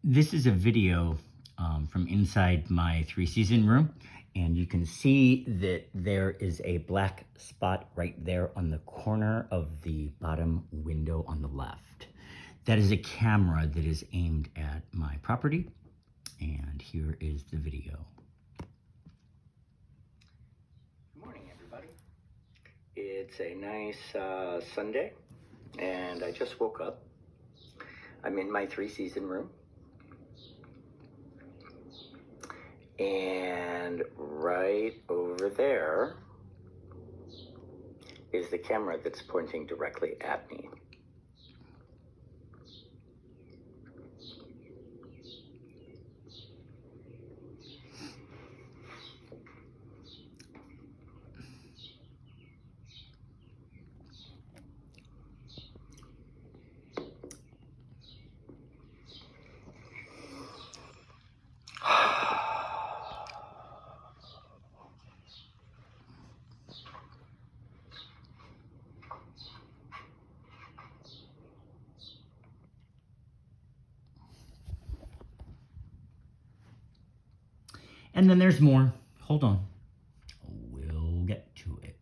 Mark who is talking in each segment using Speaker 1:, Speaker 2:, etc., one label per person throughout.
Speaker 1: This is a video from inside my 3-season room, and you can see that there is a black spot right there on the corner of the bottom window on the left. That is a camera that is aimed at my property, and here is the video. Good morning, everybody. It's a nice Sunday, and I just woke up. I'm in my 3-season room. And right over there is the camera that's pointing directly at me. And then there's more. Hold on. We'll get to it.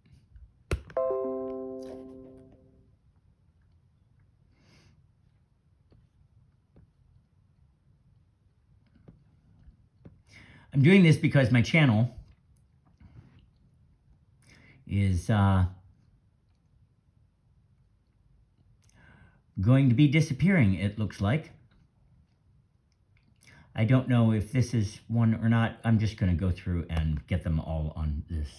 Speaker 1: I'm doing this because my channel is going to be disappearing, it looks like. I don't know if this is one or not. I'm just going to go through and get them all on this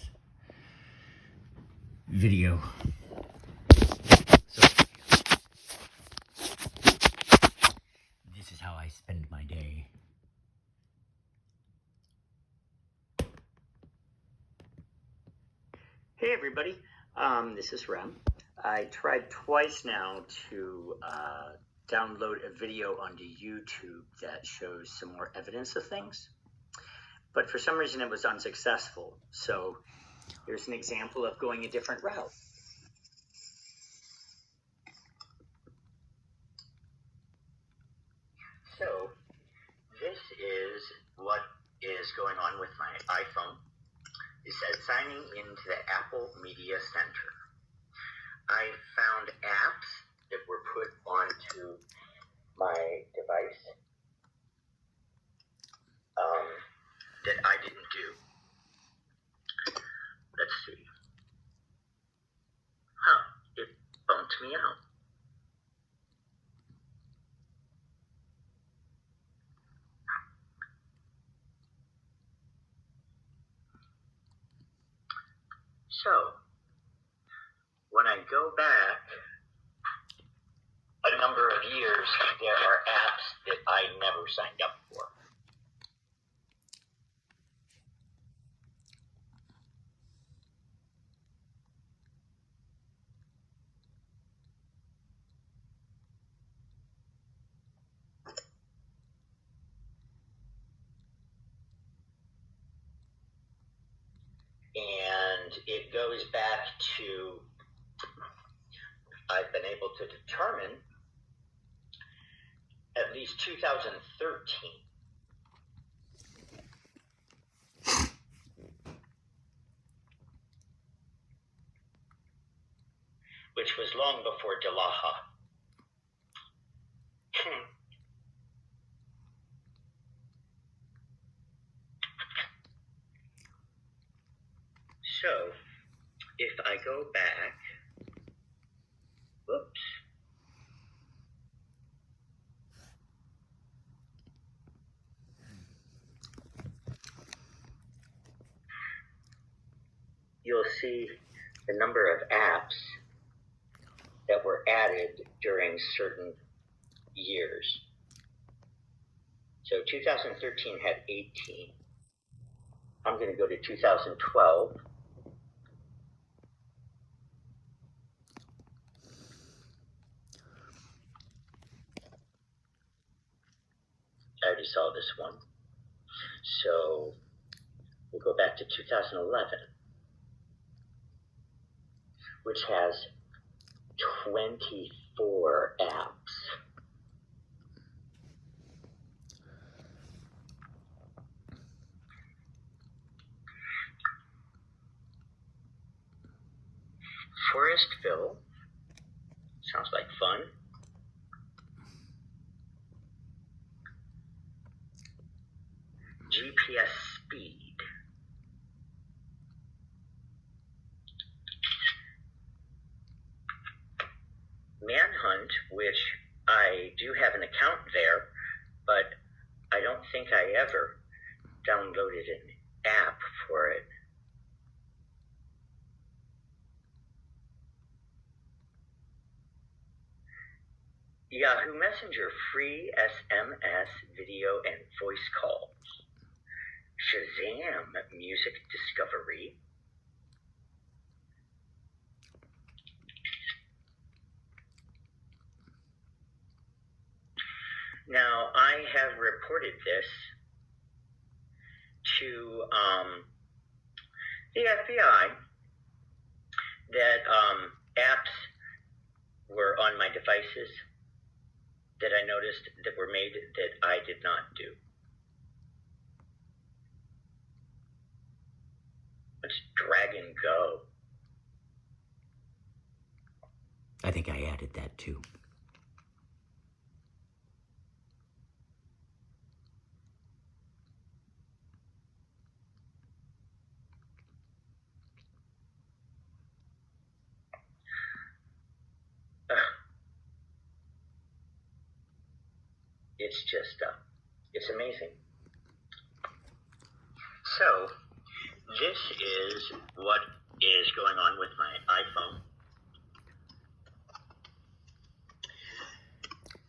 Speaker 1: video. So, this is how I spend my day. Hey everybody, this is Rem. I tried twice now to download a video onto YouTube that shows some more evidence of things, but for some reason it was unsuccessful. So here's an example of going a different route. So this is what is going on with my iPhone. It says signing into the Apple Media Center. I found apps that were put onto my device that I didn't do. Let's see. It bumped me out. So, when I go back a number of years, there are apps that I never signed up for. And it goes back to, I've been able to determine, at least 2013. Which was long before Delaha. So, if I go back, whoops. You'll see the number of apps that were added during certain years. So 2013 had 18. I'm going to go to 2012. I already saw this one. So we'll go back to 2011, which has 24 apps.
Speaker 2: Forestville. Sounds like fun. GPS speed. Manhunt, which I do have an account there, but I don't think I ever downloaded an app for it. Yahoo Messenger, free SMS, video, and voice calls. Shazam, music discovery. Now, I have reported this to the FBI that apps were on my devices that I noticed that were made that I did not do. Let's drag and go.
Speaker 1: I think I added that too.
Speaker 2: It's just, it's amazing. So, this is what is going on with my iPhone.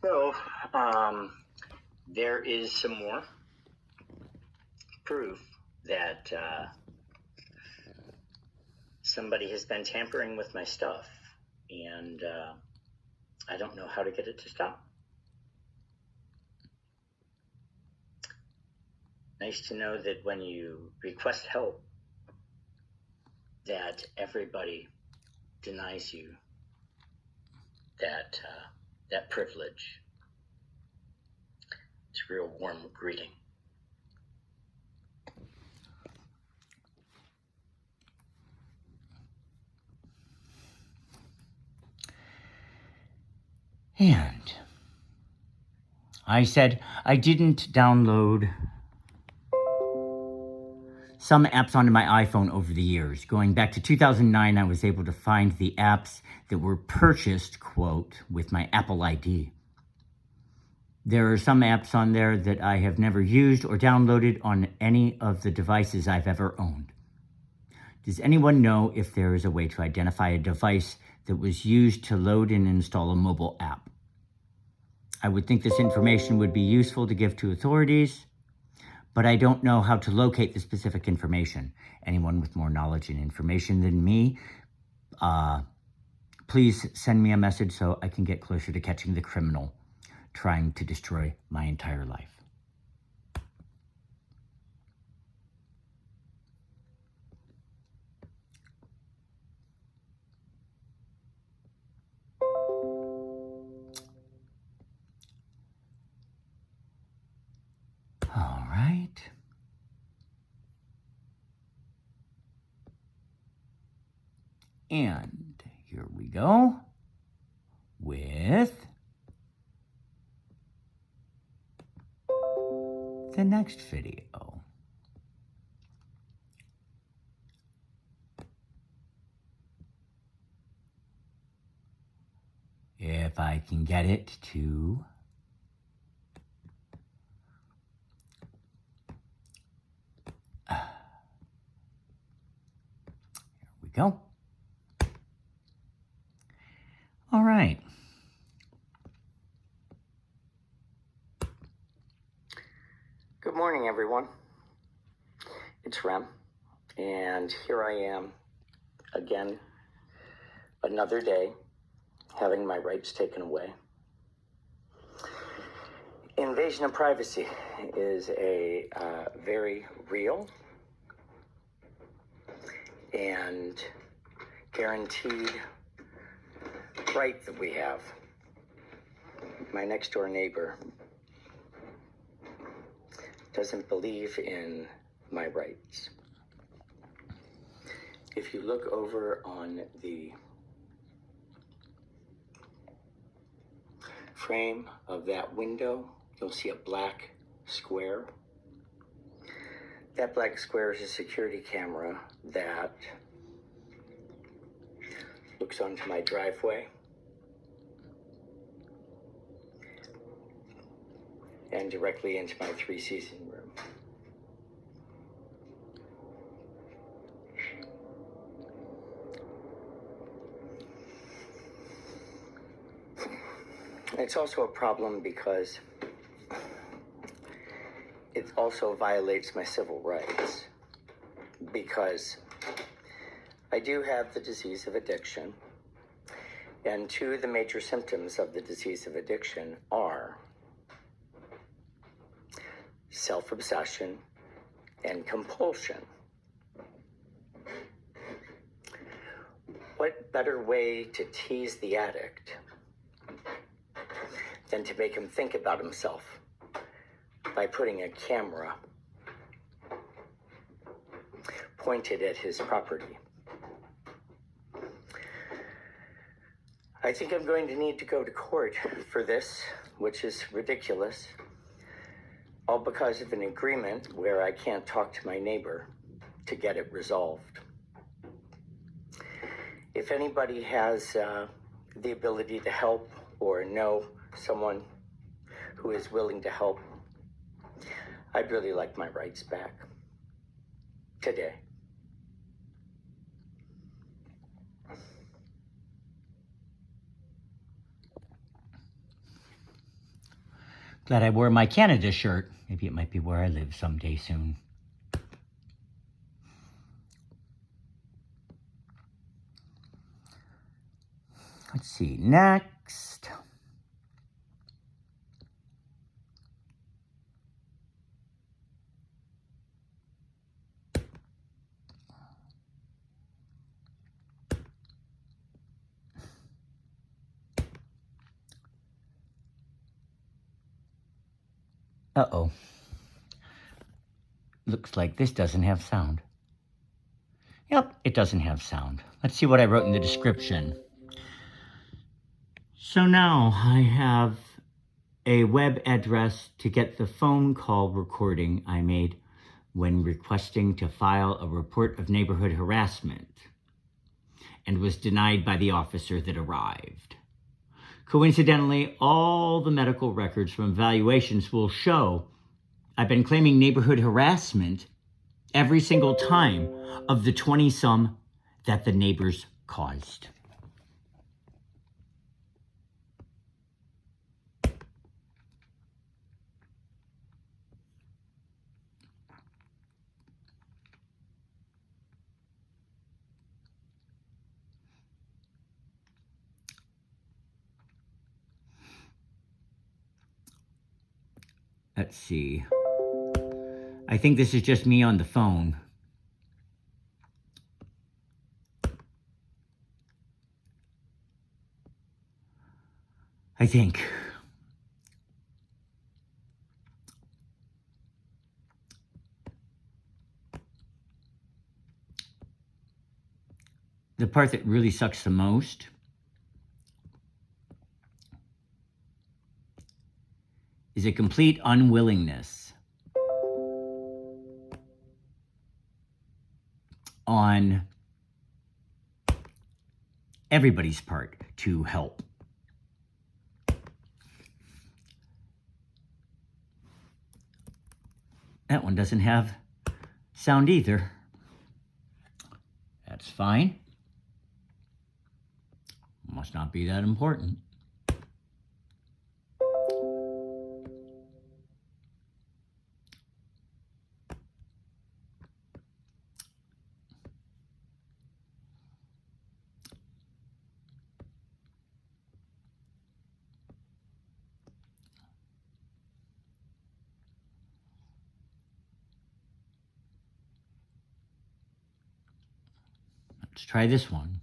Speaker 2: So, there is some more proof that somebody has been tampering with my stuff, and I don't know how to get it to stop. Nice to know that when you request help, that everybody denies you that privilege. It's a real warm greeting.
Speaker 1: And I said I didn't download some apps onto my iPhone over the years. Going back to 2009, I was able to find the apps that were purchased, quote, with my Apple ID. There are some apps on there that I have never used or downloaded on any of the devices I've ever owned. Does anyone know if there is a way to identify a device that was used to load and install a mobile app? I would think this information would be useful to give to authorities, but I don't know how to locate the specific information. Anyone with more knowledge and information than me, please send me a message so I can get closer to catching the criminal trying to destroy my entire life. All right. And here we go with the next video. If I can get it to here we go. All right.
Speaker 2: Good morning, everyone. It's Rem, and here I am again, another day, having my rights taken away. Invasion of privacy is a very real and guaranteed right that we have. My next door neighbor doesn't believe in my rights. If you look over on the
Speaker 1: frame of that window, you'll see a black square. That black square is a security camera that looks onto my driveway and directly into my three-season room. It's also a problem because it also violates my civil rights, because I do have the disease of addiction, and two of the major symptoms of the disease of addiction are self-obsession and compulsion. What better way to tease the addict than to make him think about himself by putting a camera pointed at his property? I think I'm going to need to go to court for this, which is ridiculous, all because of an agreement where I can't talk to my neighbor to get it resolved. If anybody has the ability to help or know someone who is willing to help, I'd really like my rights back today. Glad I wore my Canada shirt. Maybe it might be where I live someday soon. Let's see, next. Uh-oh. Looks like this doesn't have sound. Yep, it doesn't have sound. Let's see what I wrote in the description. So now I have a web address to get the phone call recording I made when requesting to file a report of neighborhood harassment, and was denied by the officer that arrived. Coincidentally, all the medical records from evaluations will show I've been claiming neighborhood harassment every single time of the 20-some that the neighbors caused. Let's see. I think this is just me on the phone. I think. The part that really sucks the most is a complete unwillingness on everybody's part to help. That one doesn't have sound either. That's fine. Must not be that important. Let's try this one.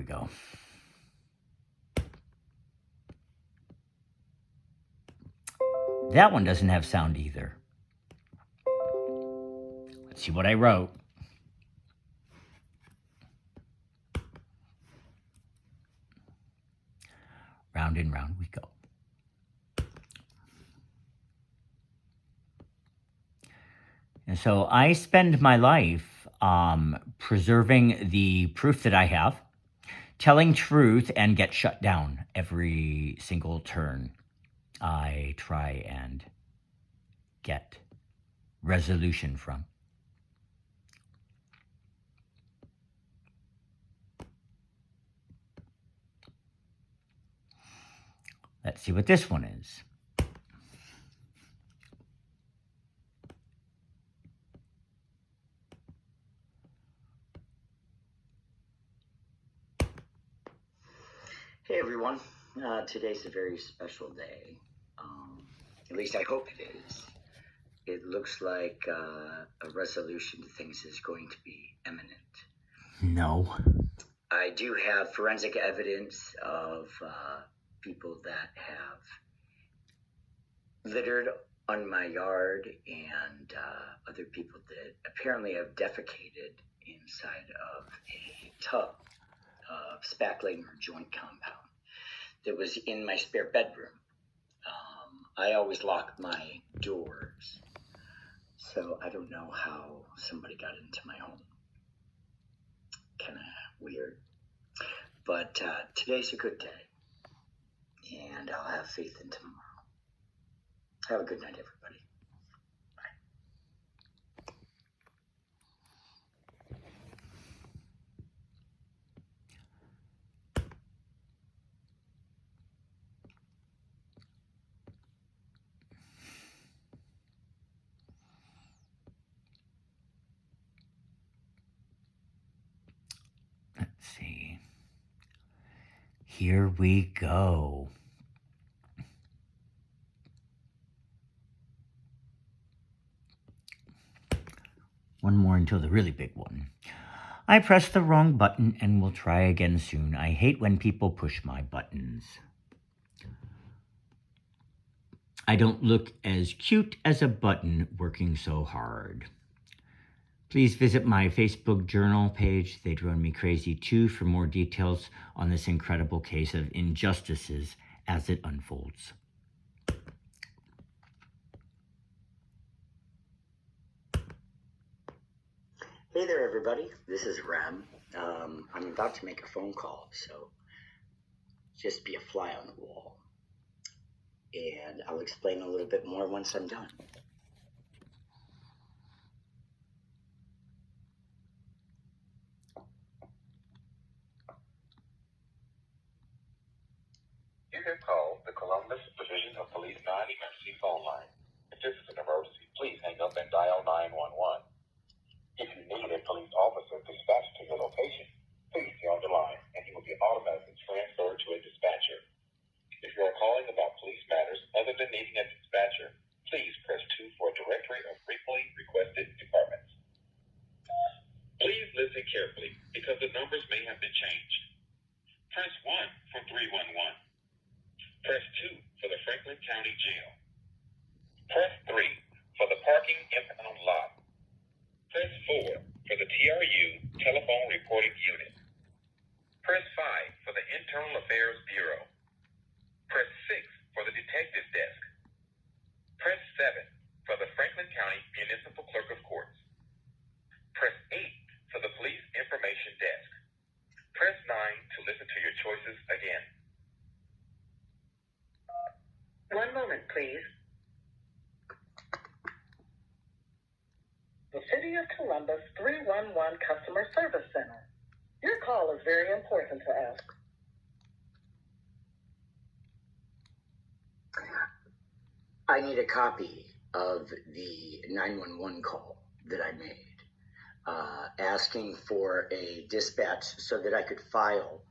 Speaker 1: we go. That one doesn't have sound either. Let's see what I wrote. Round and round we go. And so I spend my life preserving the proof that I have, telling truth, and get shut down every single turn I try and get resolution from. Let's see what this one is.
Speaker 3: Hey everyone, today's a very special day. At least I hope it is. It looks like a resolution to things is going to be imminent.
Speaker 1: No.
Speaker 3: I do have forensic evidence of people that have littered on my yard and other people that apparently have defecated inside of a tub of spackling or joint compound that was in my spare bedroom. I always lock my doors, so I don't know how somebody got into my home. Kind of weird. But today's a good day, and I'll have faith in tomorrow. Have a good night, everybody.
Speaker 1: Let's see. Here we go. One more until the really big one. I pressed the wrong button and will try again soon. I hate when people push my buttons. I don't look as cute as a button working so hard. Please visit my Facebook journal page, They Drove Me Crazy too, for more details on this incredible case of injustices as it unfolds.
Speaker 3: Hey there, everybody. This is Rem. I'm about to make a phone call, so just be a fly on the wall. And I'll explain a little bit more once I'm done.
Speaker 4: You have called the Columbus Division of Police non-emergency phone line. If this is an emergency, please hang up and dial 911. If you need a police officer dispatched to your location, please stay on the line and he will be automatically transferred to a dispatcher. If you are calling about police matters other than needing a dispatcher, please press 2 for a directory of frequently requested departments. Please listen carefully because the numbers may have been changed. Press 1 for 311. Press 2 for the Franklin County Jail. Press 3 for the parking impound lot. Press 4 for the TRU Telephone Reporting Unit. Press 5 for the Internal Affairs Bureau. Press 6 for the Detective Desk. Press 7 for the Franklin County Municipal Clerk of Courts. Press 8 for the Police Information Desk. Press 9 to listen to your choices again.
Speaker 5: One moment, please. The City of Columbus 311 Customer Service Center. Your call is very important to us.
Speaker 3: I need a copy of the 911 call that I made, asking for a dispatch so that I could file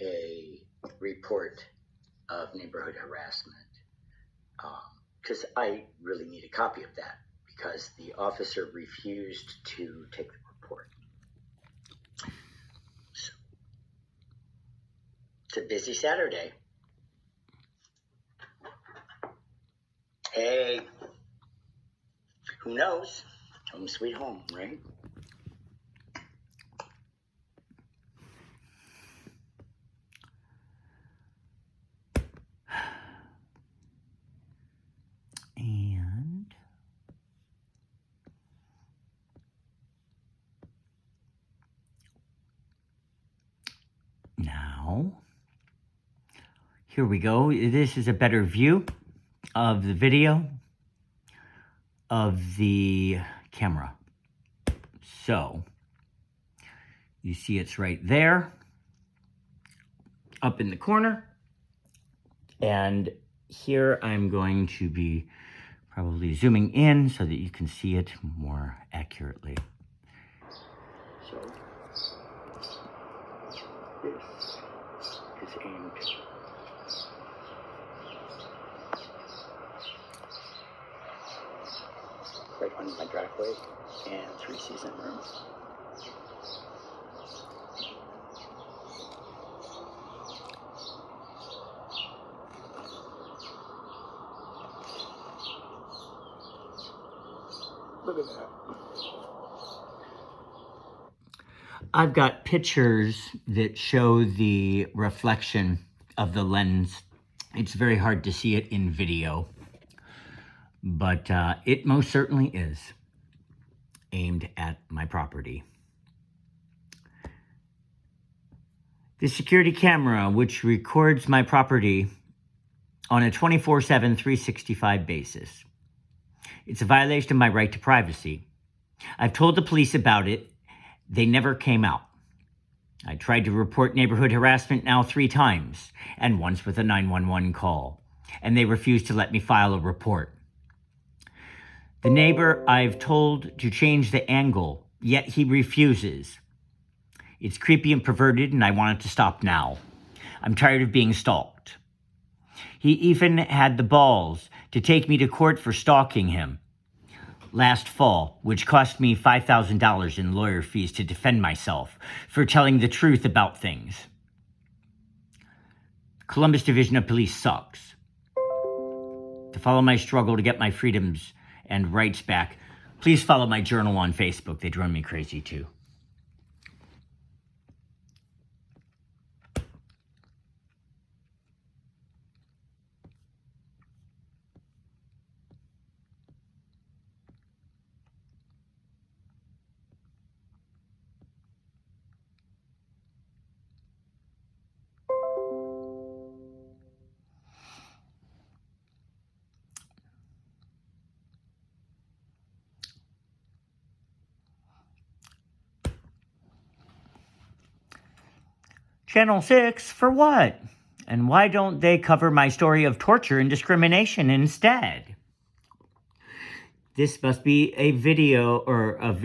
Speaker 3: a report of neighborhood harassment. Because I really need a copy of that because the officer refused to take the report. So, It's a busy Saturday. Hey, who knows? Home sweet home, right?
Speaker 1: And now, here we go. This is a better view of the video of the camera. So, you see it's right there, up in the corner. And here I'm going to be probably zooming in so that you can see it more accurately.
Speaker 3: So, this is aimed right on my driveway and three-season room. Look at that.
Speaker 1: I've got pictures that show the reflection of the lens. It's very hard to see it in video, but it most certainly is aimed at my property. The security camera, which records my property on a 24/7, 365 basis. It's a violation of my right to privacy. I've told the police about it. They never came out. I tried to report neighborhood harassment now 3 times, and once with a 911 call, and they refused to let me file a report. The neighbor I've told to change the angle, yet he refuses. It's creepy and perverted, and I want it to stop now. I'm tired of being stalked. He even had the balls to take me to court for stalking him last fall, which cost me $5,000 in lawyer fees to defend myself for telling the truth about things. Columbus Division of Police sucks. To follow my struggle to get my freedoms and rights back, please follow my journal on Facebook. They drove me crazy too. Channel 6 for what? And why don't they cover my story of torture and discrimination instead? This must be a video of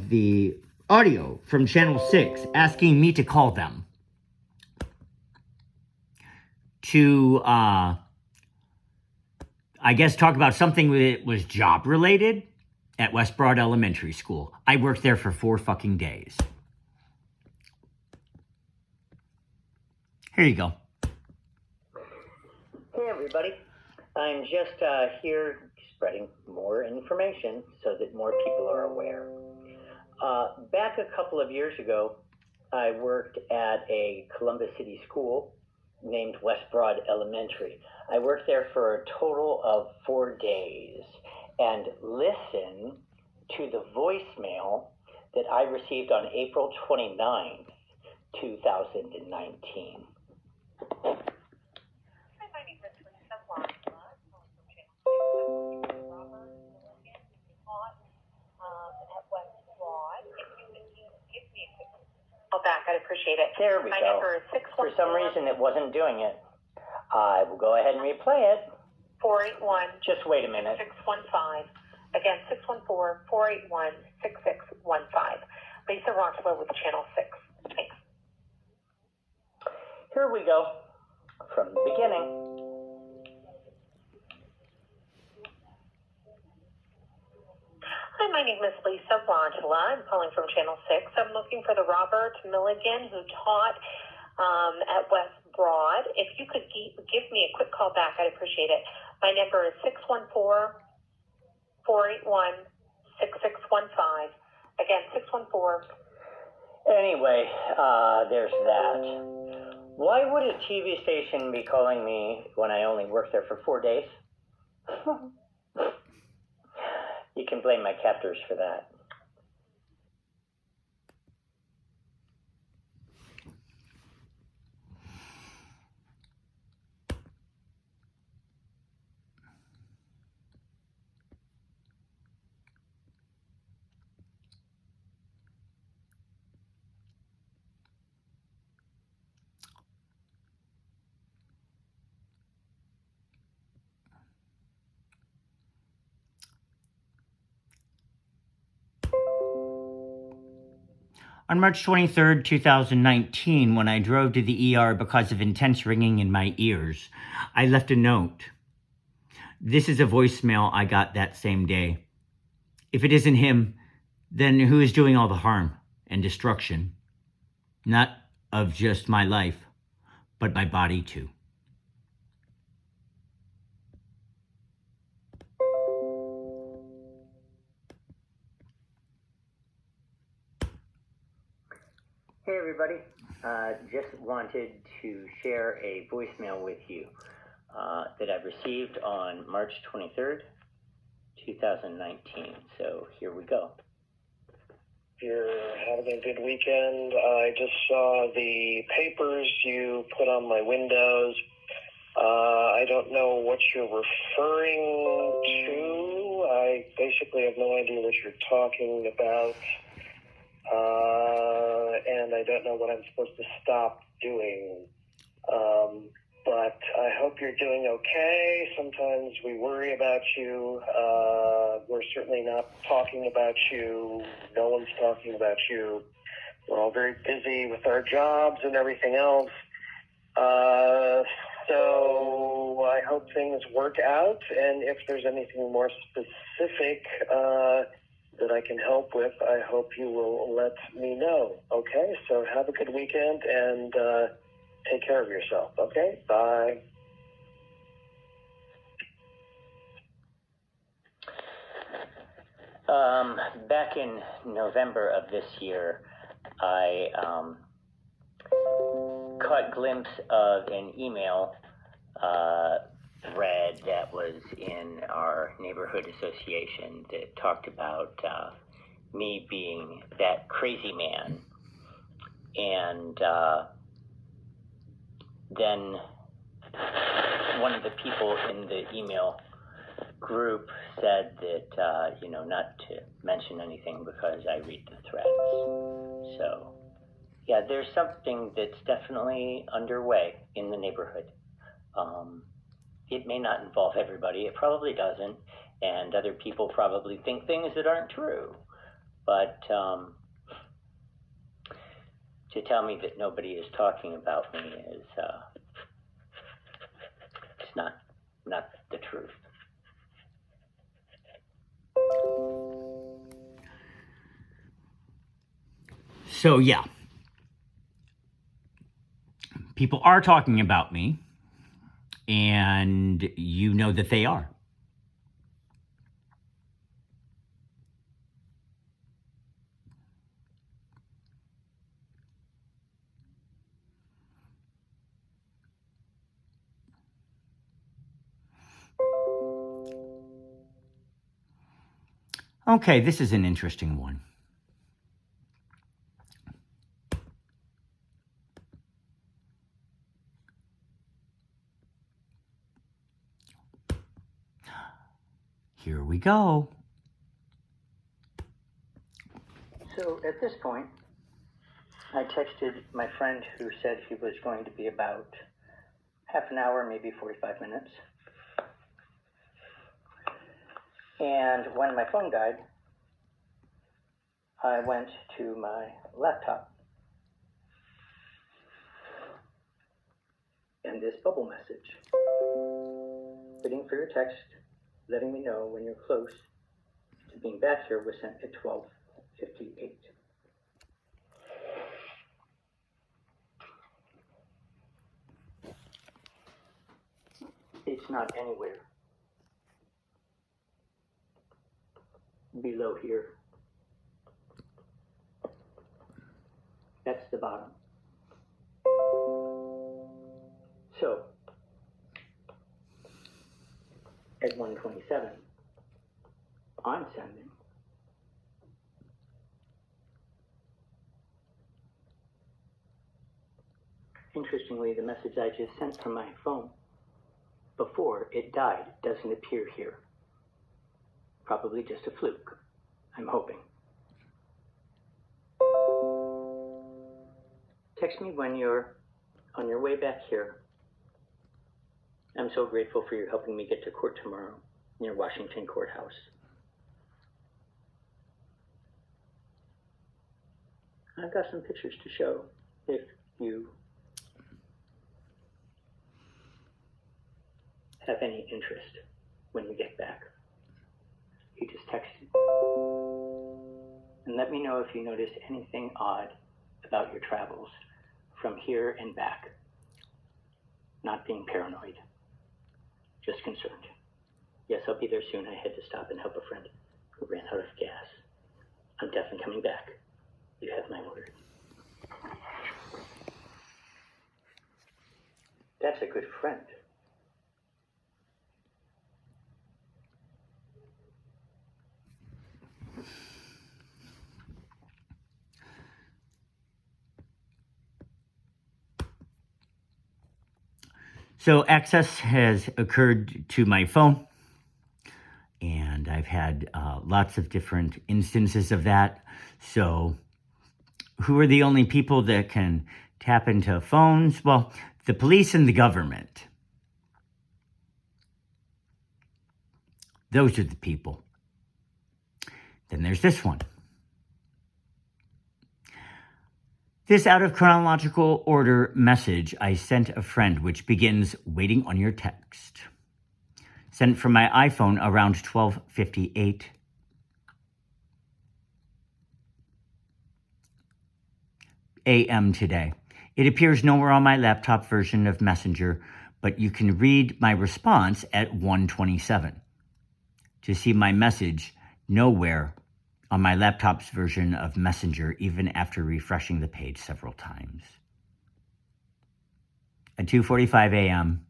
Speaker 1: the audio from Channel 6 asking me to call them to, I guess, talk about something that was job related at West Broad Elementary School. I worked there for 4 fucking days. Here you go.
Speaker 6: Hey everybody, I'm just here spreading more information so that more people are aware. Back a couple of years ago, I worked at a Columbus City school named West Broad Elementary. I worked there for a total of 4 days, and listen to the voicemail that I received on April 29th, 2019.
Speaker 7: Hi, my name is Lisa Blanca. Robert Milligan, taught at West Broad. If you could give me a quick call back, I'd appreciate it.
Speaker 6: There we
Speaker 7: my
Speaker 6: go.
Speaker 7: number is
Speaker 6: For some reason, it wasn't doing it. I will go ahead and replay it.
Speaker 7: 481
Speaker 6: Just wait a minute.
Speaker 7: 615. Again, 614-481-6615. Lisa Rochler with Channel 6. Thanks.
Speaker 6: Here we go. From the beginning.
Speaker 7: Hi, my name is Lisa Blondula. I'm calling from Channel 6. I'm looking for the Robert Milligan who taught at West Broad. If you could give me a quick call back, I'd appreciate it. My number is 614-481-6615. Again, 614.
Speaker 6: Anyway, there's that. Why would a TV station be calling me when I only worked there for 4 days? You can blame my captors for that.
Speaker 1: On March 23rd, 2019, when I drove to the ER because of intense ringing in my ears, I left a note. This is a voicemail I got that same day. If it isn't him, then who is doing all the harm and destruction? Not of just my life, but my body too.
Speaker 6: Hey everybody, just wanted to share a voicemail with you that I received on March 23rd, 2019. So here we go.
Speaker 8: You're having a good weekend. I just saw the papers you put on my windows. I don't know what you're referring to. I basically have no idea what you're talking about. And I don't know what I'm supposed to stop doing. But I hope you're doing okay. Sometimes we worry about you. We're certainly not talking about you. No one's talking about you. We're all very busy with our jobs and everything else. So I hope things work out. And if there's anything more specific that I can help with, I hope you will let me know. Okay? So have a good weekend and take care of yourself. Okay? Bye.
Speaker 6: Back in November of this year, I caught glimpse of an email thread that was in our neighborhood association that talked about me being that crazy man. And then one of the people in the email group said that, not to mention anything because I read the threads. So, yeah, there's something that's definitely underway in the neighborhood. It may not involve everybody. It probably doesn't. And other people probably think things that aren't true. But to tell me that nobody is talking about me is it's not the truth.
Speaker 1: So yeah, people are talking about me, and you know that they are. Okay, this is an interesting one. Here we go.
Speaker 6: So at this point, I texted my friend who said he was going to be about half an hour, maybe 45 minutes. And when my phone died, I went to my laptop. And this bubble message, waiting for your text, letting me know when you're close to being back here, was sent at 12:58. not anywhere below here. That's the bottom. So, at 1:27, I'm sending Interestingly, the message I just sent from my phone before it died doesn't appear here. Probably just a fluke, I'm hoping. Text me when you're on your way back here. I'm so grateful for you helping me get to court tomorrow near Washington Courthouse. I've got some pictures to show if you have any interest when you get back. You just text me. And let me know if you notice anything odd about your travels from here and back. Not being paranoid, just concerned. Yes, I'll be there soon. I had to stop and help a friend who ran out of gas. I'm definitely coming back. You have my word. That's a good friend.
Speaker 1: So access has occurred to my phone, and I've had lots of different instances of that. So who are the only people that can tap into phones? Well, the police and the government. Those are the people. Then there's this one. This out of chronological order message I sent a friend, which begins waiting on your text. Sent from my iPhone around 12:58. a.m. today. It appears nowhere on my laptop version of Messenger, but you can read my response at 1:27. To see my message nowhere on my laptop's version of Messenger, even after refreshing the page several times. At 2:45 a.m.,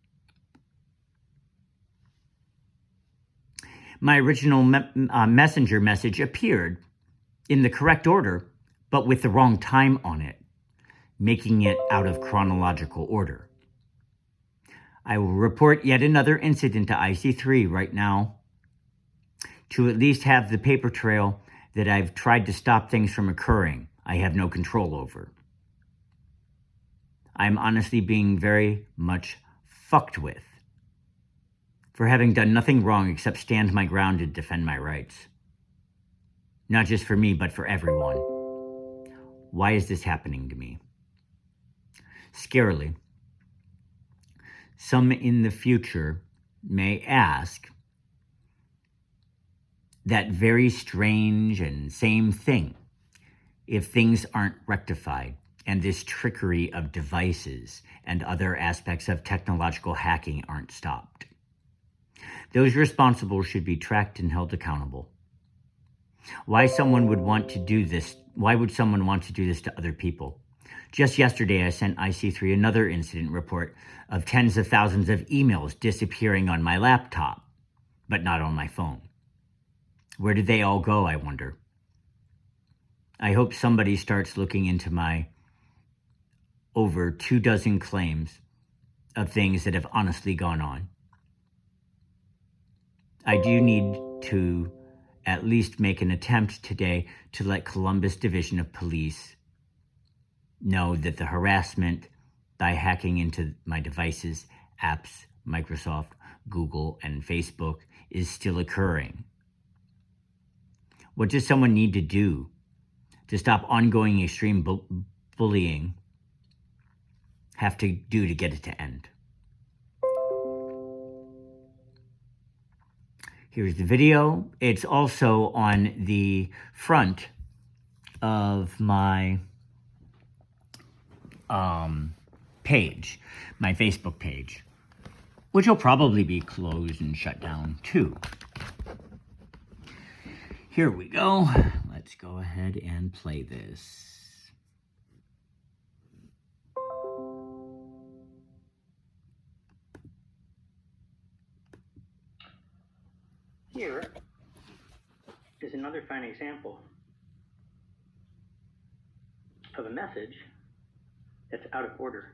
Speaker 1: my original Messenger message appeared in the correct order, but with the wrong time on it, making it out of chronological order. I will report yet another incident to IC3 right now to at least have the paper trail that I've tried to stop things from occurring. I have no control over. I'm honestly being very much fucked with for having done nothing wrong except stand my ground and defend my rights. Not just for me, but for everyone. Why is this happening to me? Scarily, some in the future may ask that very strange and same thing if things aren't rectified and this trickery of devices and other aspects of technological hacking aren't stopped. Those responsible should be tracked and held accountable. Why someone would want to do this? Why would someone want to do this to other people? Just yesterday, I sent IC3 another incident report of tens of thousands of emails disappearing on my laptop, but not on my phone. Where did they all go, I wonder? I hope somebody starts looking into my over 24 claims of things that have honestly gone on. I do need to at least make an attempt today to let Columbus Division of Police know that the harassment by hacking into my devices, apps, Microsoft, Google, and Facebook is still occurring. What does someone need to do to stop ongoing extreme bullying have to do to get it to end? Here's the video. It's also on the front of my page, my Facebook page. which will probably be closed and shut down too. Here we go. Let's go ahead and play this.
Speaker 6: Here is another fine example of a message that's out of order.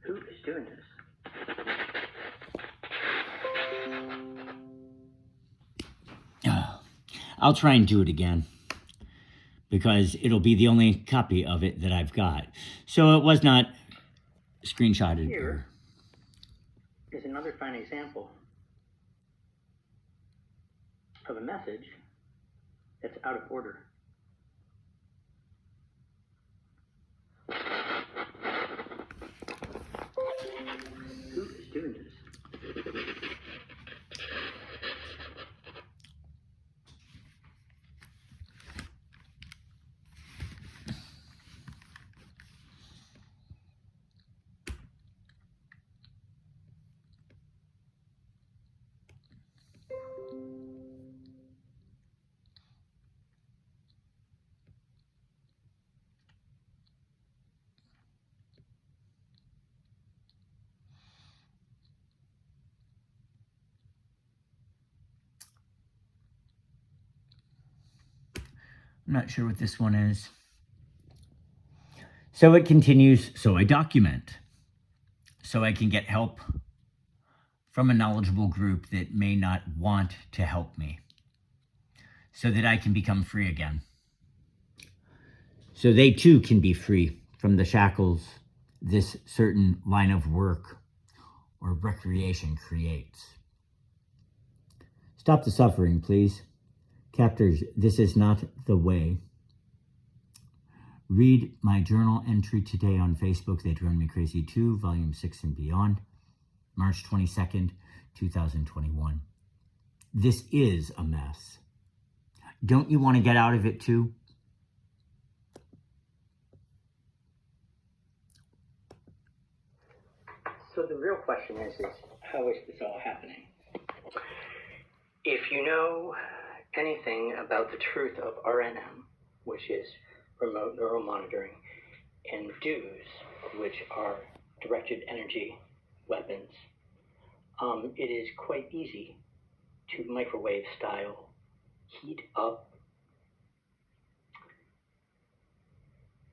Speaker 6: Who is doing this?
Speaker 1: I'll try and do it again, because it'll be the only copy of it that I've got. So it was not screenshotted.
Speaker 6: Here is another fine example of a message that's out of order. Who is doing this?
Speaker 1: I'm not sure what this one is. So it continues, so I document, so I can get help from a knowledgeable group that may not want to help me, so that I can become free again. So they too can be free from the shackles this certain line of work or recreation creates. Stop the suffering, please. Captors, this is not the way. Read my journal entry today on Facebook, They Drove Me Crazy 2, Volume 6 and Beyond, March 22nd, 2021. This is a mess. Don't you want to get out of it too?
Speaker 6: So the real question is how is this all happening? If you know anything about the truth of RNM, which is remote neural monitoring, and DEWs, which are directed energy weapons, it is quite easy to microwave style heat up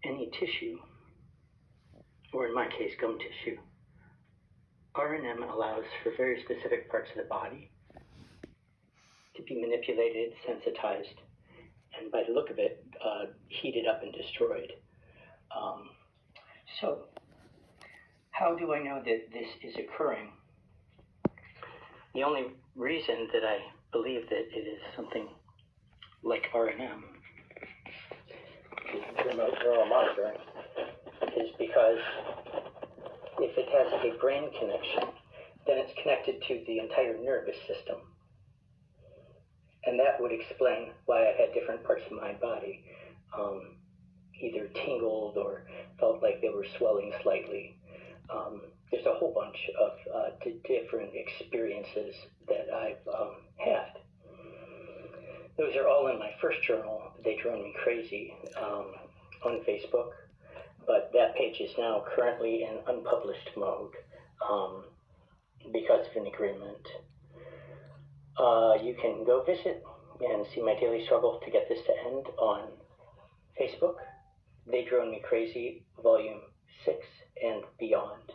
Speaker 6: any tissue, or in my case, gum tissue. RNM allows for very specific parts of the body to be manipulated, sensitized, and by the look of it, heated up and destroyed. So, how do I know that this is occurring? The only reason that I believe that it is something like RNM, remote neural monitoring, is because if it has a brain connection, then it's connected to the entire nervous system. And that would explain why I had different parts of my body either tingled or felt like they were swelling slightly. There's a whole bunch of different experiences that I've had. Those are all in my first journal, They Drove Me Crazy, on Facebook. But that page is now currently in unpublished mode because of an agreement. You can go visit and see my daily struggle to get this to end on Facebook, They Drove Me Crazy, Volume 6 and Beyond.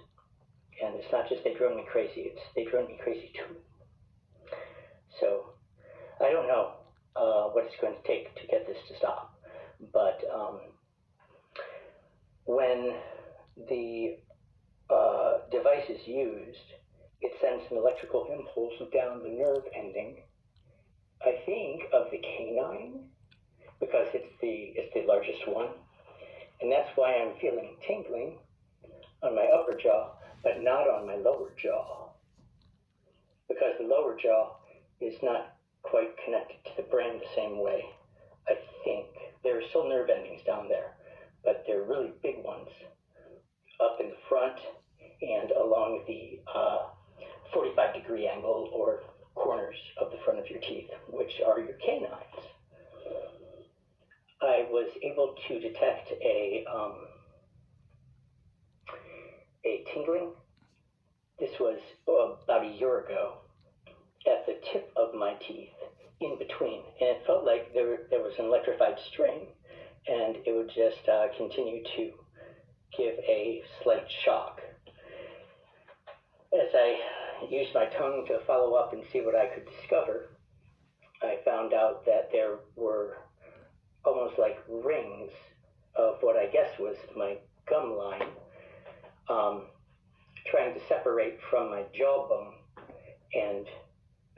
Speaker 6: And it's not just They Drove Me Crazy, it's They Drove Me Crazy 2. So, I don't know what it's going to take to get this to stop, but when the device is used, it sends an electrical impulse down the nerve ending, I think, of the canine, because it's the largest one. And that's why I'm feeling tingling on my upper jaw, but not on my lower jaw. Because the lower jaw is not quite connected to the brain the same way, I think. there are still nerve endings down there, but they're really big ones up in the front and along the 45-degree angle or corners of the front of your teeth, which are your canines. I was able to detect a tingling. This was about a year ago at the tip of my teeth, in between, and it felt like there was an electrified string, and it would just continue to give a slight shock. As I used my tongue to follow up and see what I could discover, I found out that there were almost like rings of what I guess was my gum line, trying to separate from my jawbone and,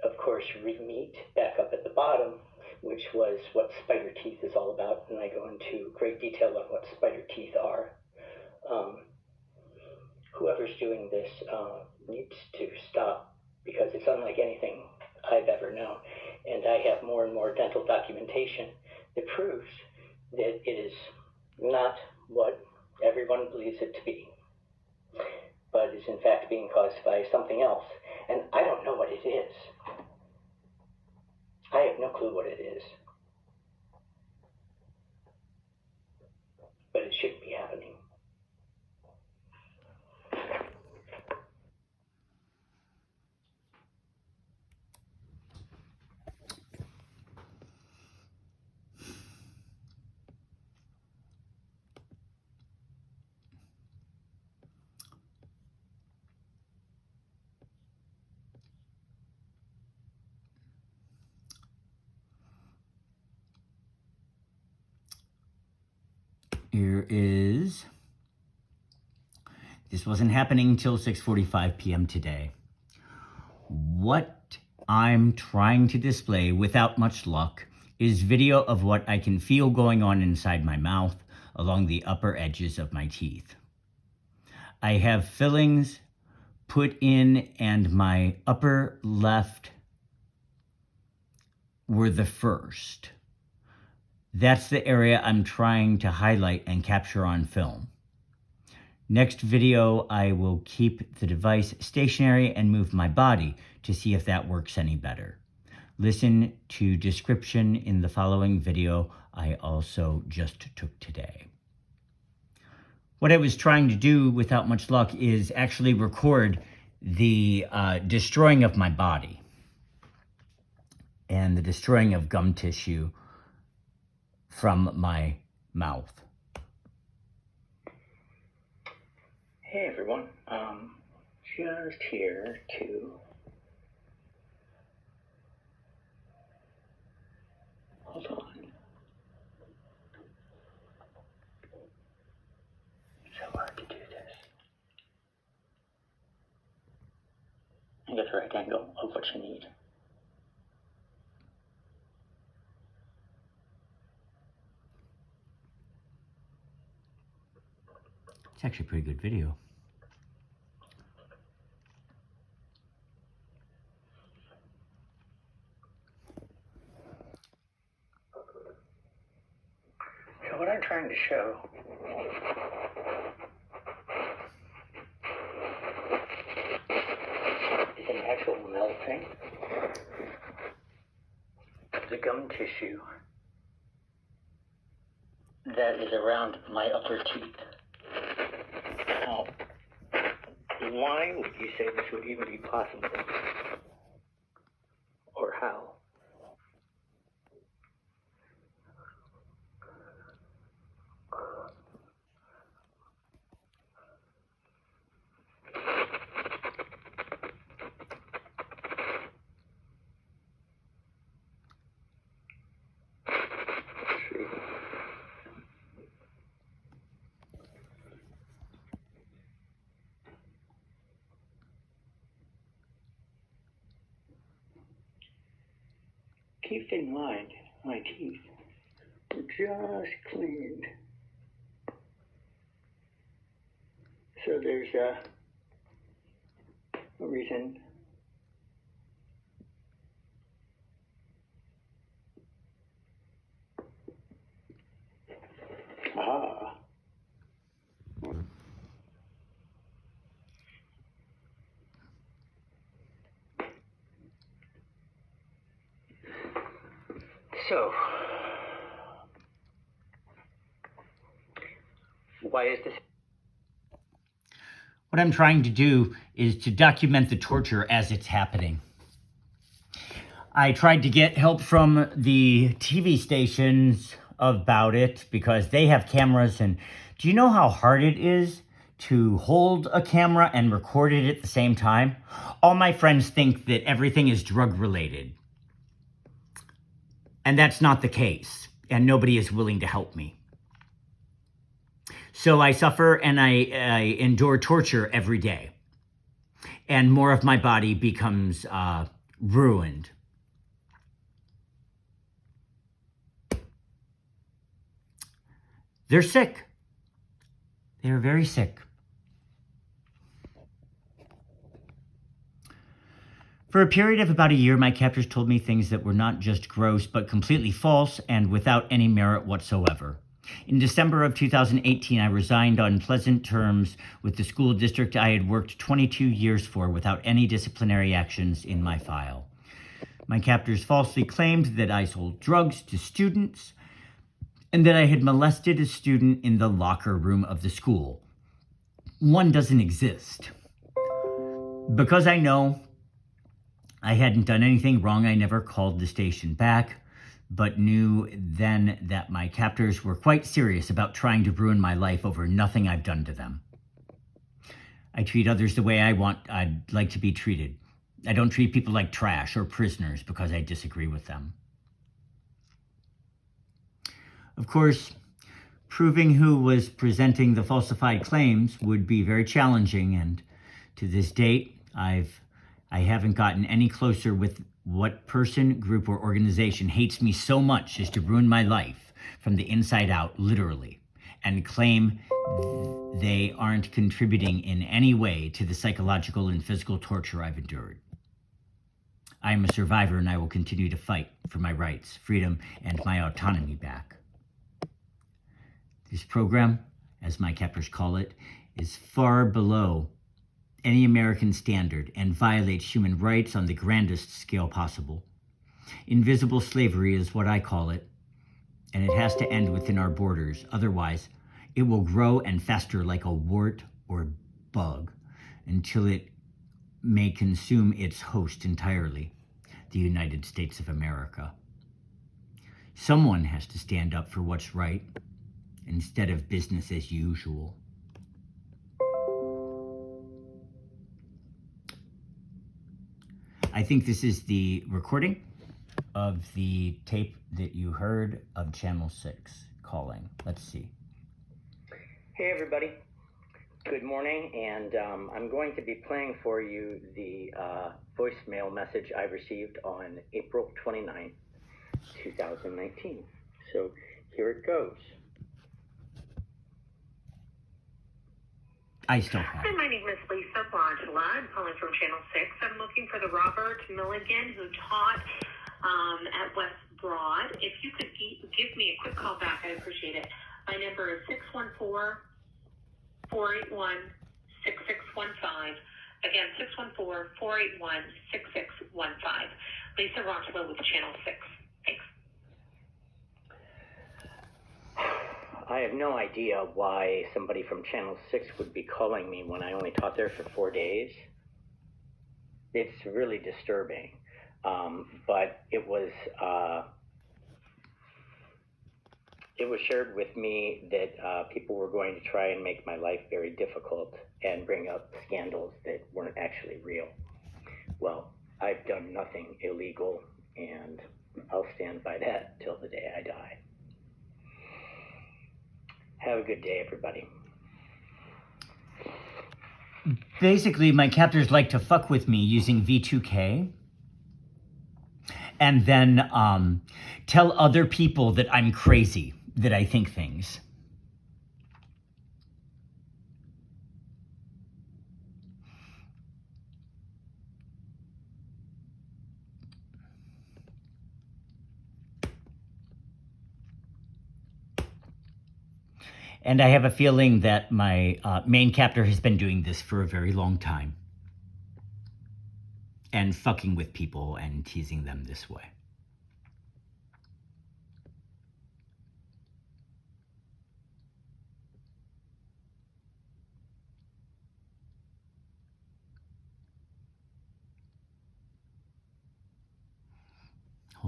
Speaker 6: of course, re-meet back up at the bottom, which was what spider teeth is all about, and I go into great detail on what spider teeth are. Whoever's doing this needs to stop, because it's unlike anything I've ever known, and I have more and more dental documentation that proves that it is not what everyone believes it to be, but is in fact being caused by something else, and I don't know what it is. I have no clue what it is, but it shouldn't be happening.
Speaker 1: This wasn't happening until 6:45 p.m. today. What I'm trying to display, without much luck, is video of what I can feel going on inside my mouth along the upper edges of my teeth. I have fillings put in, and my upper left were the first. That's the area I'm trying to highlight and capture on film. Next video, I will keep the device stationary and move my body to see if that works any better. Listen to description in the following video I also just took today. What I was trying to do, without much luck, is actually record the destroying of my body and the destroying of gum tissue from my mouth.
Speaker 6: Hey everyone, just here to hold on. It's so hard to do this. I get the right angle of what you need.
Speaker 1: It's actually a pretty good video.
Speaker 6: So what I'm trying to show is an actual melting of the gum tissue that is around my upper teeth. Now, why would you say this would even be possible? Or how? Keep in mind, my teeth were just cleaned. So there's a reason So, why is this?
Speaker 1: What I'm trying to do is to document the torture as it's happening. I tried to get help from the TV stations about it because they have cameras, and do you know how hard it is to hold a camera and record it at the same time? All my friends think that everything is drug related. And that's not the case, and nobody is willing to help me. So I suffer and I endure torture every day. And more of my body becomes ruined. They're sick. They're very sick. For a period of about a year, my captors told me things that were not just gross, but completely false and without any merit whatsoever. In December of 2018, I resigned on pleasant terms with the school district I had worked 22 years for without any disciplinary actions in my file. My captors falsely claimed that I sold drugs to students and that I had molested a student in the locker room of the school. One doesn't exist. Because I know I hadn't done anything wrong, I never called the station back, but knew then that my captors were quite serious about trying to ruin my life over nothing I've done to them. I treat others the way I'd like to be treated. I don't treat people like trash or prisoners because I disagree with them. Of course, proving who was presenting the falsified claims would be very challenging, and to this date, I haven't gotten any closer with what person, group, or organization hates me so much as to ruin my life from the inside out, literally, and claim they aren't contributing in any way to the psychological and physical torture I've endured. I am a survivor, and I will continue to fight for my rights, freedom, and my autonomy back. This program, as my captors call it, is far below any American standard and violates human rights on the grandest scale possible. Invisible slavery is what I call it, and it has to end within our borders. Otherwise, it will grow and fester like a wart or bug until it may consume its host entirely, the United States of America. Someone has to stand up for what's right instead of business as usual. I think this is the recording of the tape that you heard of Channel 6 calling. Let's see.
Speaker 6: Hey everybody, good morning, and I'm going to be playing for you the voicemail message I received on April 29th, 2019. So here it goes.
Speaker 1: I still have
Speaker 7: Hi,
Speaker 1: it.
Speaker 7: my name is Lisa Blondula. I'm calling from Channel 6. I'm looking for the Robert Milligan who taught at West Broad. If you could give me a quick call back, I'd appreciate it. My number is 614-481-6615. Again, 614-481-6615. Lisa Blondula with Channel 6. Thanks.
Speaker 6: I have no idea why somebody from Channel 6 would be calling me when I only taught there for 4 days. It's really disturbing. But it was shared with me that people were going to try and make my life very difficult and bring up scandals that weren't actually real. Well, I've done nothing illegal, and I'll stand by that till the day I die. Have a good day, everybody.
Speaker 1: Basically, my captors like to fuck with me using V2K and then tell other people that I'm crazy, that I think things. And I have a feeling that my main captor has been doing this for a very long time. And fucking with people and teasing them this way.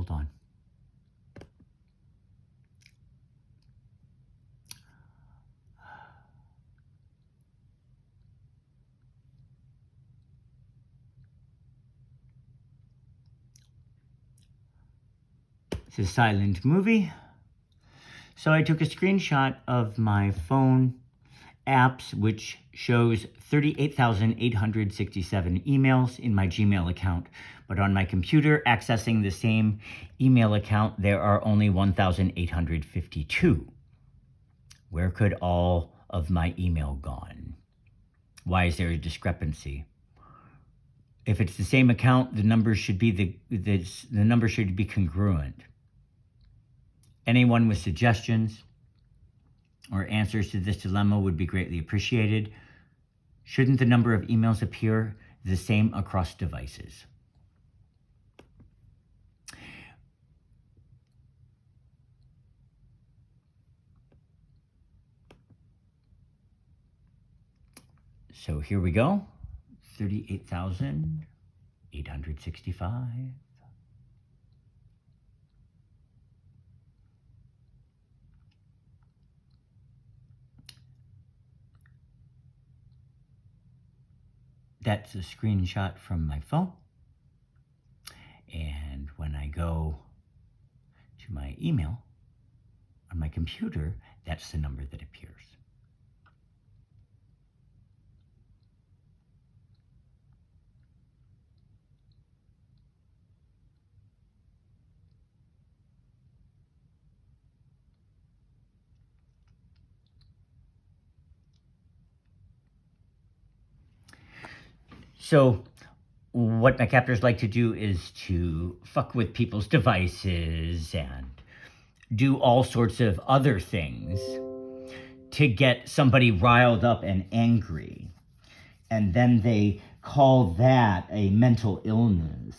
Speaker 1: hold on. It's a silent movie. So I took a screenshot of my phone apps, which shows 38,867 emails in my Gmail account. But on my computer, accessing the same email account, there are only 1,852. Where could all of my email gone? Why is there a discrepancy? If it's the same account, the number should be the number should be congruent. Anyone with suggestions or answers to this dilemma would be greatly appreciated. Shouldn't the number of emails appear the same across devices? So here we go. 38,865. That's a screenshot from my phone. And when I go to my email on my computer, that's the number that appears. So what my captors like to do is to fuck with people's devices and do all sorts of other things to get somebody riled up and angry. And then they call that a mental illness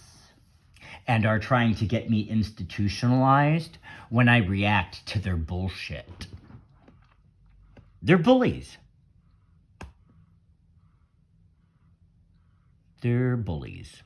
Speaker 1: and are trying to get me institutionalized when I react to their bullshit. They're bullies. They're bullies.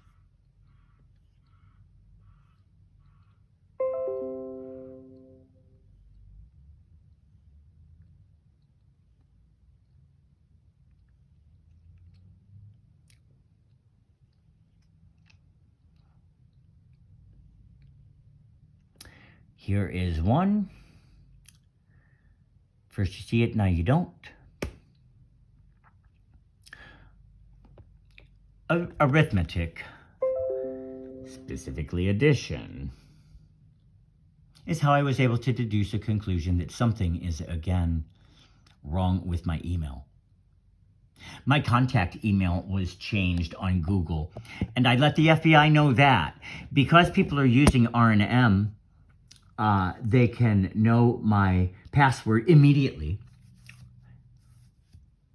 Speaker 1: Here is one. First you see it, now you don't. Arithmetic, specifically addition, is how I was able to deduce a conclusion that something is, again, wrong with my email. My contact email was changed on Google, and I let the FBI know that. Because people are using R&M, they can know my password immediately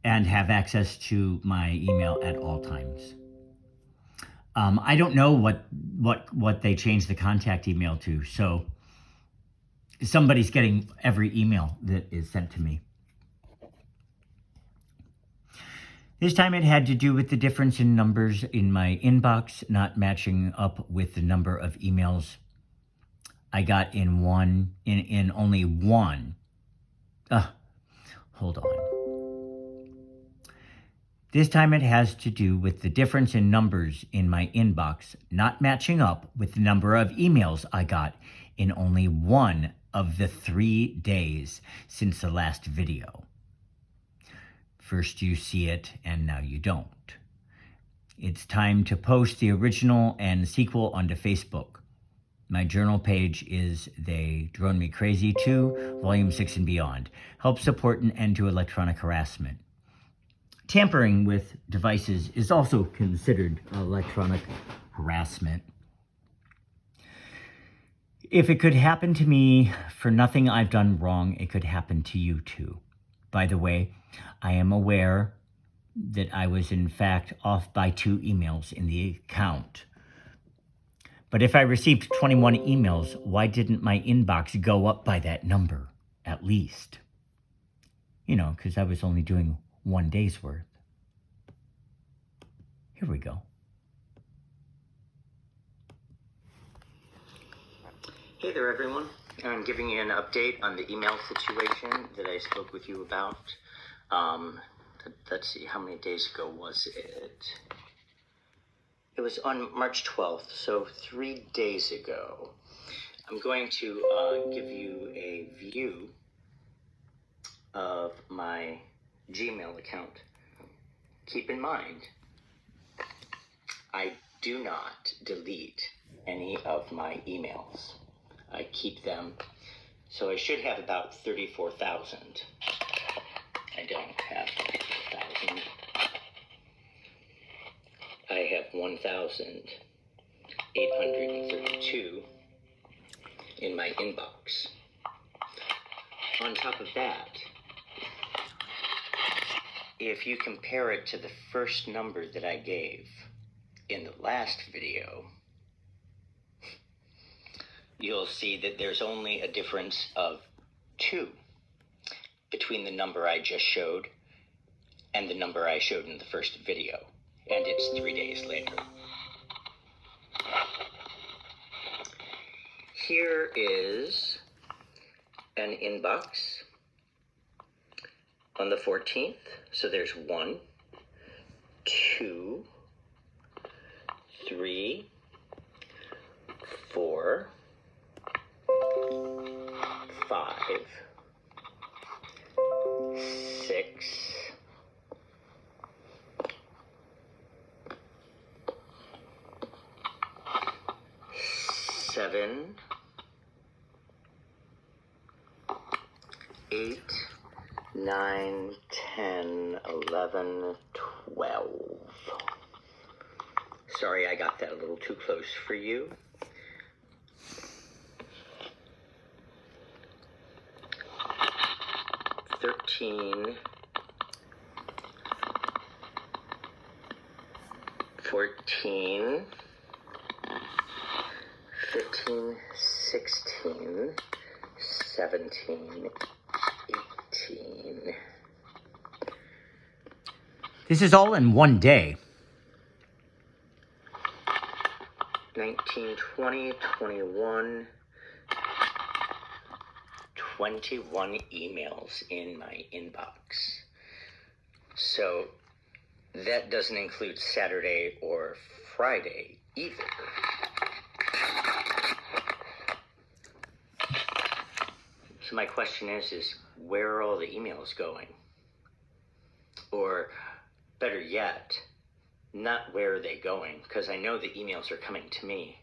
Speaker 1: and have access to my email at all times. I don't know what they changed the contact email to, so somebody's getting every email that is sent to me. This time it had to do with the difference in numbers in my inbox not matching up with the number of emails I got in only one. Hold on. This time it has to do with the difference in numbers in my inbox not matching up with the number of emails I got in only one of the 3 days since the last video. First you see it, and now you don't. It's time to post the original and sequel onto Facebook. My journal page is They Drone Me Crazy 2, Volume 6 and Beyond. Help support an end to electronic harassment. Tampering with devices is also considered electronic harassment. If it could happen to me for nothing I've done wrong, it could happen to you too. By the way, I am aware that I was in fact off by 2 emails in the account. But if I received 21 emails, why didn't my inbox go up by that number, at least? You know, because I was only doing 1 day's worth. Here we go. Hey there, everyone. I'm giving you an update on the email situation that I spoke with you about. Let's see, how many days ago was it? It was on March 12th, so 3 days ago. I'm going to give you a view of my Gmail account. Keep in mind, I do not delete any of my emails. I keep them, so I should have about 34,000. I don't have 34,000. I have 1,832 in my inbox. On top of that, if you compare it to the first number that I gave in the last video, you'll see that there's only a difference of 2 between the number I just showed and the number I showed in the first video, and it's 3 days later. Here is an inbox on the 14th, so there's 1, 2, 3, 4, 5, 6, 7, 8, 9, 10, 11, 12. Sorry, I got that a little too close for you. 13, 14, 15, 16, 17, 18. This is all in one day. 19, 20, 21, 21 emails in my inbox. So that doesn't include Saturday or Friday either. So my question is where are all the emails going? Or better yet, not where are they going, because I know the emails are coming to me.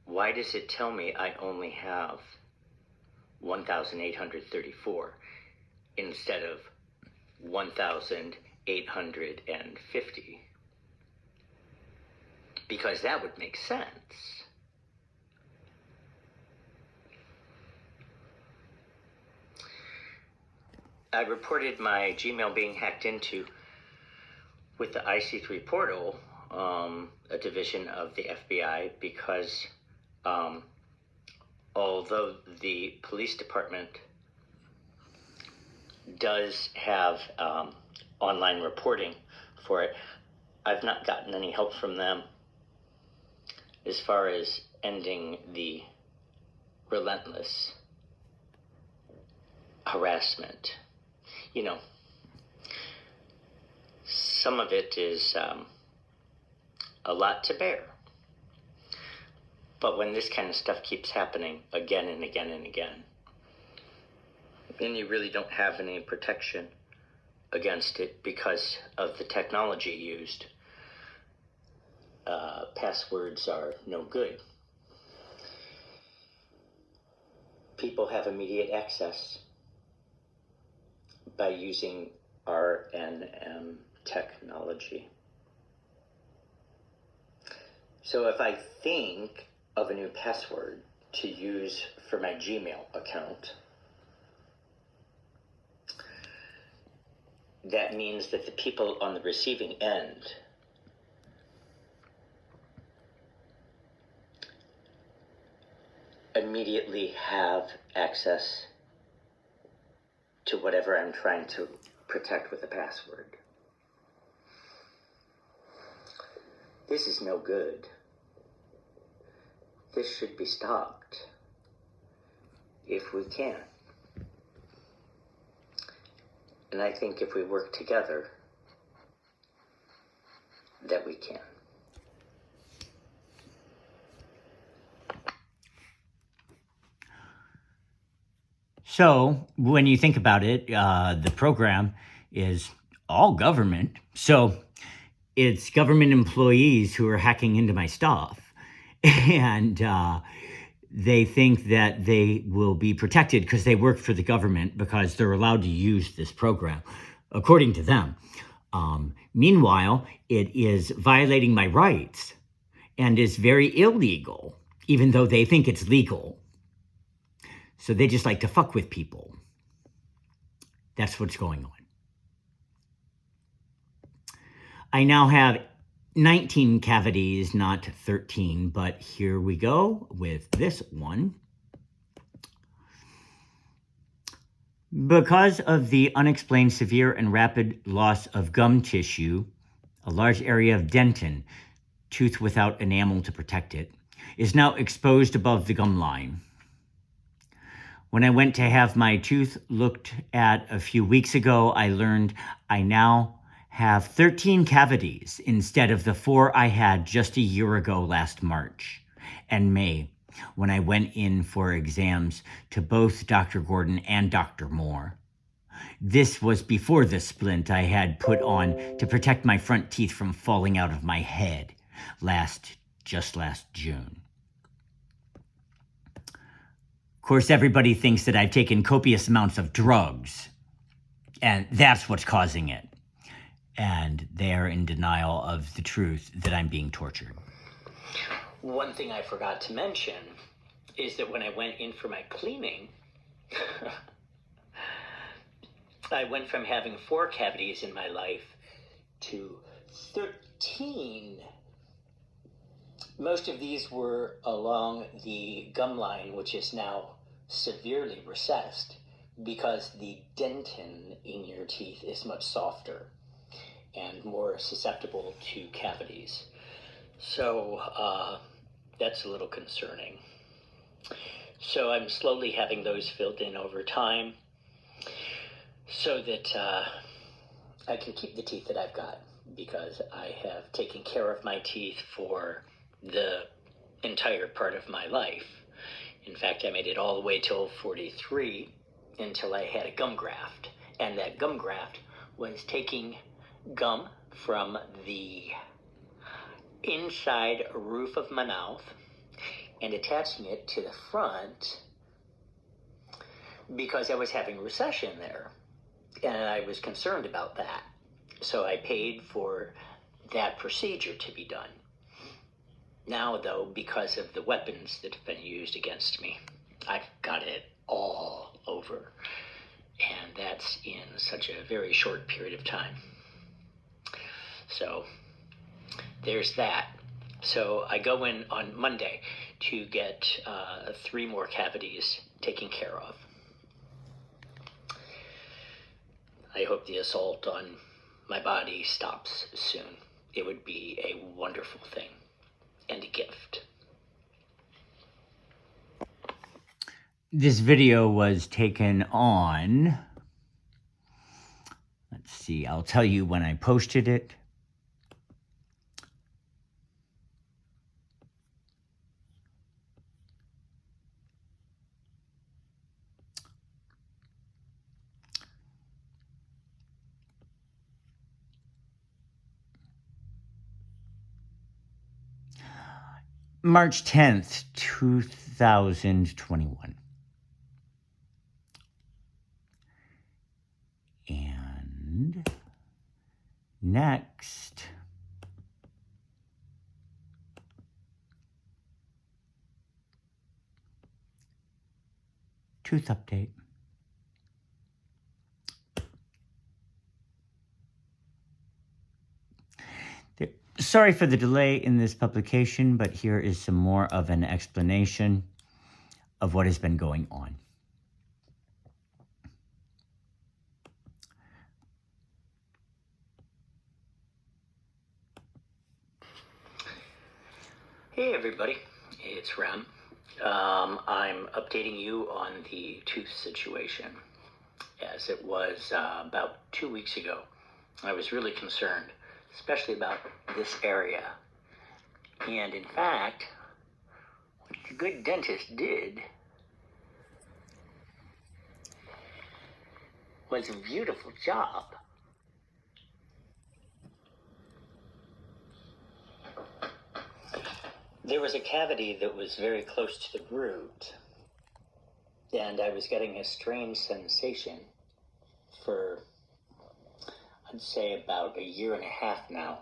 Speaker 1: Why does it tell me I only have 1,834 instead of 1,850? Because that would make sense. I reported my Gmail being hacked into with the IC3 portal, a division of the FBI, because although the police department does have online reporting for it, I've not gotten any help from them as far as ending the relentless harassment. You know, some of it is a lot to bear. But when this kind of stuff keeps happening again and again and again, then you really don't have any protection against it because of the technology used. Passwords are no good. People have immediate access by using RNM technology. So if I think of a new password to use for my Gmail account, that means that the people on the receiving end immediately have access to whatever I'm trying to protect with a password. This is no good. This should be stopped.
Speaker 3: if we can. And I think if we work together, that we can.
Speaker 1: So when you think about it, the program is all government. So it's government employees who are hacking into my stuff. And they think that they will be protected because they work for the government because they're allowed to use this program, according to them. Meanwhile, it is violating my rights and is very illegal, even though they think it's legal. So they just like to fuck with people. That's what's going on. I now have 19 cavities, not 13, but here we go with this one. Because of the unexplained severe and rapid loss of gum tissue, a large area of dentin, tooth without enamel to protect it, is now exposed above the gum line. When I went to have my tooth looked at a few weeks ago, I learned I now have 13 cavities instead of the 4 I had just a year ago last March and May when I went in for exams to both Dr. Gordon and Dr. Moore. This was before the splint I had put on to protect my front teeth from falling out of my head just last June. Of course, everybody thinks that I've taken copious amounts of drugs, and that's what's causing it. And they're in denial of the truth that I'm being tortured.
Speaker 6: One thing I forgot to mention is that when I went in for my cleaning, I went from having 4 cavities in my life to 13. Most of these were along the gum line, which is now severely recessed because the dentin in your teeth is much softer and more susceptible to cavities. So that's a little concerning. So I'm slowly having those filled in over time so that I can keep the teeth that I've got, because I have taken care of my teeth for the entire part of my life. In fact, I made it all the way till 43 until I had a gum graft. And that gum graft was taking gum from the inside roof of my mouth and attaching it to the front because I was having recession there. And I was concerned about that. So I paid for that procedure to be done. Now, though, because of the weapons that have been used against me, I've got it all over. And that's in such a very short period of time. So there's that. So I go in on Monday to get 3 more cavities taken care of. I hope the assault on my body stops soon. It would be a wonderful thing and a gift.
Speaker 1: This video was taken on, let's see, I'll tell you when I posted it. March 10th, 2021. And next, tooth update. Sorry for the delay in this publication, but here is some more of an explanation of what has been going on.
Speaker 6: Hey everybody, it's Rem. I'm updating you on the tooth situation, as it was about 2 weeks ago. I was really concerned, especially about this area. And in fact, what the good dentist did was a beautiful job. There was a cavity that was very close to the root, and I was getting a strange sensation for, I'd say, about 1.5 years now,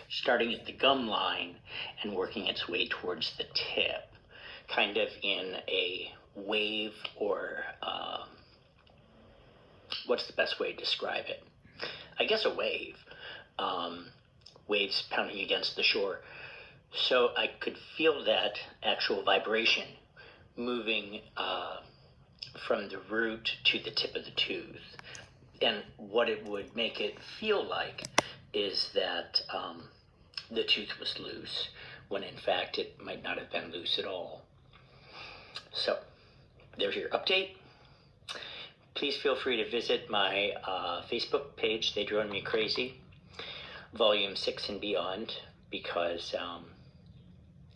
Speaker 6: starting at the gum line and working its way towards the tip, kind of in a wave, or what's the best way to describe it? I guess a wave. Waves pounding against the shore. So I could feel that actual vibration moving from the root to the tip of the tooth. And what it would make it feel like is that the tooth was loose, when in fact it might not have been loose at all. So there's your update. Please feel free to visit my Facebook page, They Drone Me Crazy, Volume 6 and beyond, because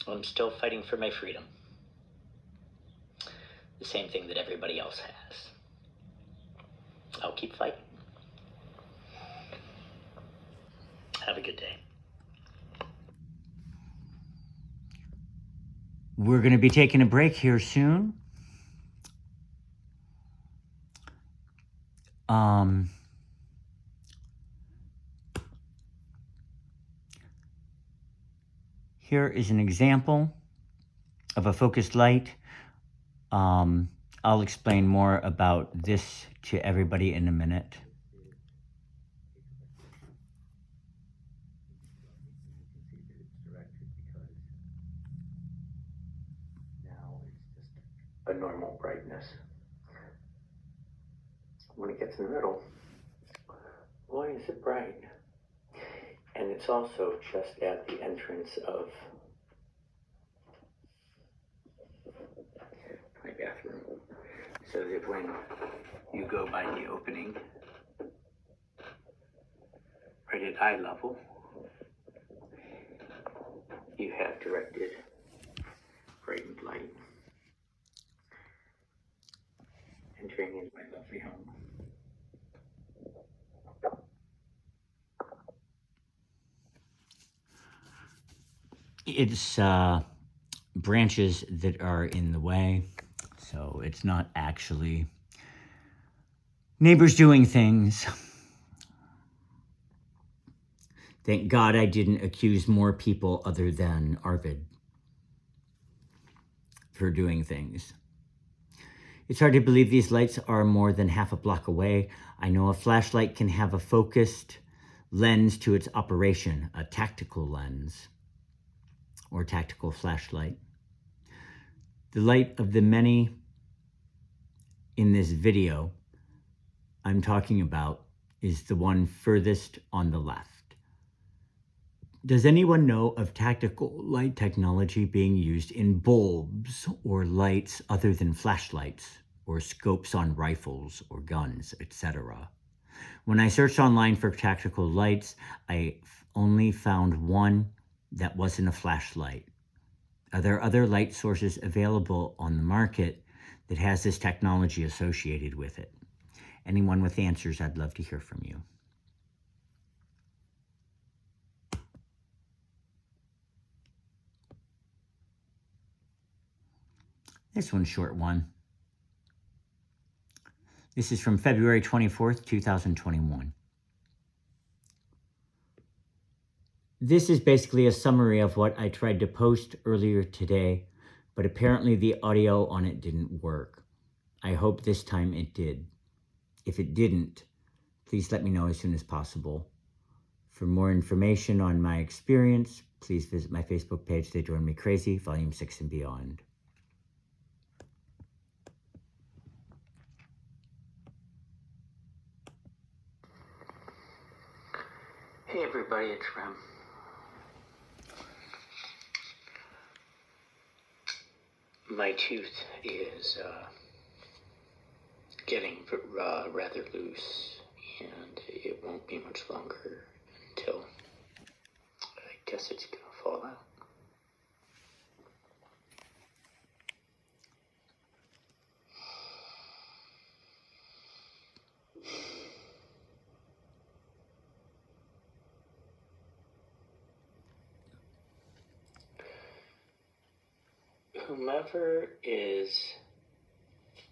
Speaker 6: I'm still fighting for my freedom. The same thing that everybody else has. I'll keep fighting. Have a good day.
Speaker 1: We're going to be taking a break here soon. Here is an example of a focused light. I'll explain more about this to everybody in a minute. Now it's just a normal brightness. When it gets in the middle, boy, is it bright. And it's also just at the entrance of my bathroom, so that when you go by the opening, right at eye level, you have directed brightened light entering into my lovely home. It's branches that are in the way, so it's not actually neighbors doing things. Thank God I didn't accuse more people other than Arvid for doing things. It's hard to believe these lights are more than half a block away. I know a flashlight can have a focused lens to its operation, a tactical lens or tactical flashlight. The light of the many in this video I'm talking about is the one furthest on the left. Does anyone know of tactical light technology being used in bulbs or lights other than flashlights or scopes on rifles or guns, etc.? When I searched online for tactical lights, I only found one that wasn't a flashlight. Are there other light sources available on the market that has this technology associated with it? Anyone with answers, I'd love to hear from you. This one's a short one. This is from February 24th, 2021. This is basically a summary of what I tried to post earlier today, but apparently the audio on it didn't work. I hope this time it did. If it didn't, please let me know as soon as possible. For more information on my experience, please visit my Facebook page, They Drone Me Crazy, Volume 6 and beyond.
Speaker 6: Hey everybody, it's Rem. My tooth is getting rather loose, and it won't be much longer until I guess it's gonna fall out. Whomever is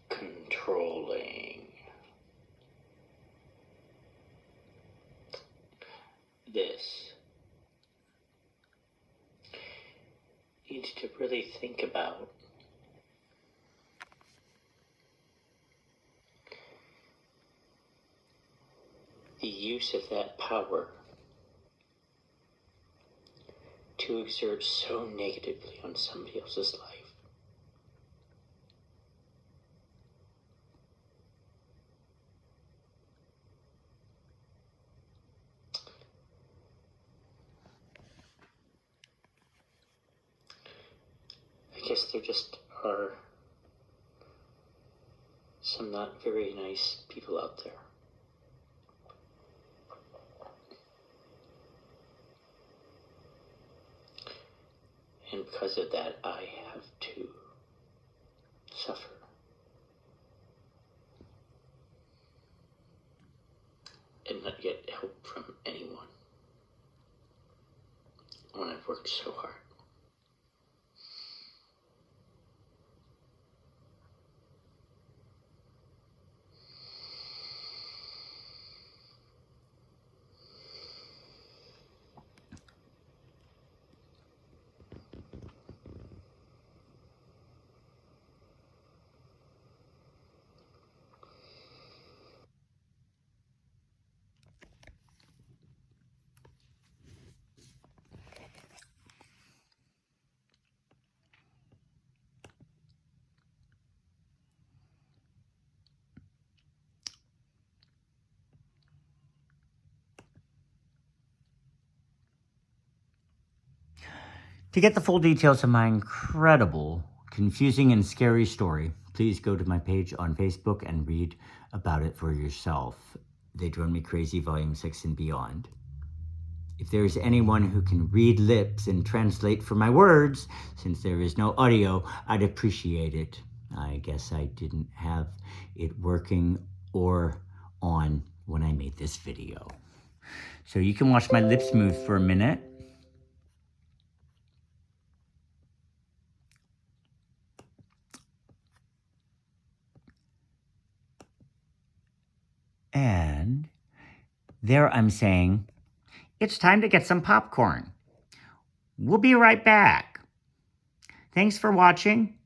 Speaker 6: controlling this needs to really think about the use of that power to exert so negatively on somebody else's life. I guess there just are some not very nice people out there. And because of that, I have to suffer. And not get help from anyone when I've worked so hard.
Speaker 1: To get the full details of my incredible, confusing, and scary story, please go to my page on Facebook and read about it for yourself. They Drove Me Crazy, Volume 6 and beyond. If there is anyone who can read lips and translate for my words, since there is no audio, I'd appreciate it. I guess I didn't have it working or on when I made this video. So you can watch my lips move for a minute. And there I'm saying, it's time to get some popcorn. We'll be right back. Thanks for watching.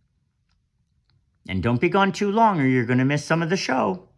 Speaker 1: And don't be gone too long or you're going to miss some of the show.